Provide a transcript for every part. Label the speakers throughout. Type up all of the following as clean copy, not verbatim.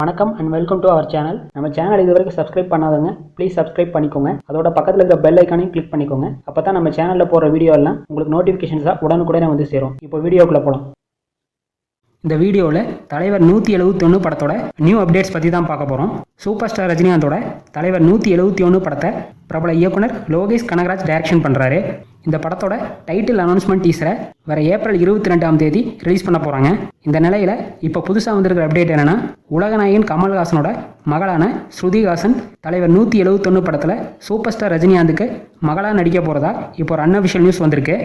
Speaker 1: வணக்கம் and welcome to our channel. நம்ம channel இது வரைக்கும் சப்ஸ்கிரைப் பண்ணாதவங்க ப்ளீஸ் சப்ஸ்கிரைப் பண்ணிக்கோங்க. அதோட பக்கத்தில் இருக்கிற பெல் ஐக்கானையும் கிளிக் பண்ணிக்கோங்க. அப்போ தான் நம்ம சேனலில் போகிற வீடியோ எல்லாம் உங்களுக்கு நோட்டிஃபிகேஷன்ஸாக உடனுக்குடனே வந்து சேரும். இப்போ வீடியோக்குள்ளே போகலாம். இந்த வீடியோவில் தலைவர் 171 படத்தோட நியூ அப்டேட்ஸ் பற்றி தான் பார்க்க போகிறோம். சூப்பர் ஸ்டார் ரஜினிகாந்தோட தலைவர் 171 படத்தை பிரபல இயக்குனர் லோகேஷ் கனகராஜ் டைரக்ஷன் பண்ணுறாரு. இந்த படத்தோட டைட்டில் அனௌன்ஸ்மெண்ட் டீசரை வர ஏப்ரல் 22 ரிலீஸ் பண்ண போகிறாங்க. இந்த நிலையில் இப்போ புதுசாக வந்திருக்கிற அப்டேட் என்னென்னா, உலகநாயகன் கமல்ஹாசனோட மகளான ஸ்ருதிஹாசன் தலைவர் 171 படத்தில் சூப்பர் ஸ்டார் ரஜினிகாந்துக்கு மகளாக நடிக்க போகிறதா இப்போ ஒரு அன்அஃபிஷியல் நியூஸ் வந்திருக்கு.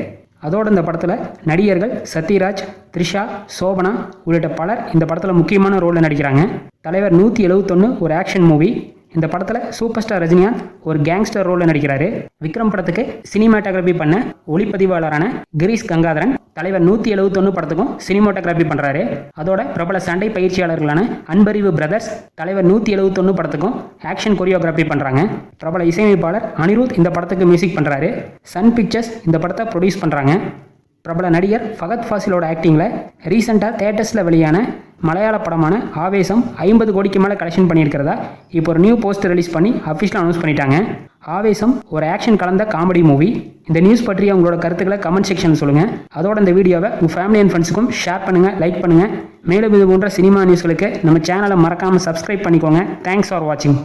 Speaker 1: அதோடு இந்த படத்தில் நடிகர்கள் சத்யராஜ், த்ரிஷா, சோபனா உள்ளிட்ட பலர் இந்த படத்தில் முக்கியமான ரோலில் நடிக்கிறாங்க. தலைவர் 171 ஒரு ஆக்ஷன் மூவி. இந்த படத்தில் சூப்பர் ஸ்டார் ரஜினிகாந்த் ஒரு கேங்ஸ்டர் ரோலில் நடிக்கிறாரு. விக்ரம் படத்துக்கு சினிமாட்டோகிராஃபி பண்ண ஒளிப்பதிவாளரான கிரீஷ் கங்காதரன் தலைவர் 171 படத்துக்கும் சினிமாட்டோகிராஃபி பண்ணுறாரு. அதோட பிரபல சண்டை பயிற்சியாளர்களான அன்பறிவு பிரதர்ஸ் தலைவர் 171 படத்துக்கும் ஆக்ஷன் கொரியோகிராஃபி பண்ணுறாங்க. பிரபல இசையமைப்பாளர் அனிருத் இந்த படத்துக்கு மியூசிக் பண்ணுறாரு. சன் பிக்சர்ஸ் இந்த படத்தை ப்ரொடியூஸ் பண்ணுறாங்க. பிரபல நடிகர் ஃபகத் ஃபாசிலோட ஆக்டிங்கில் ரீசெண்டாக தேட்டர்ஸில் வெளியான மலையாள படமான ஆவேசம் 50 கோடிக்கு மேலே கலெக்ஷன் பண்ணியிருக்கிறதா இப்போ ஒரு நியூ போஸ்டர் ரிலீஸ் பண்ணி அஃபிஷியலாக அனௌன்ஸ் பண்ணிட்டாங்க. ஆவேசம் ஒரு ஆக்ஷன் கலந்த காமெடி மூவி. இந்த நியூஸ் பற்றி உங்களோட கருத்துக்களை கமெண்ட் செக்ஷன் சொல்லுங்கள். அதோட இந்த வீடியோவை உங்கள் ஃபேமிலி அண்ட் ஃப்ரெண்ட்ஸுக்கும் ஷேர் பண்ணுங்கள், லைக் பண்ணுங்கள். மேலும் இது போன்ற சினிமா நியூஸ்களுக்கு நம்ம சேனலை மறக்காமல் சப்ஸ்கிரைப் பண்ணிக்கோங்க. தேங்க்ஸ் ஃபார் வாட்சிங்.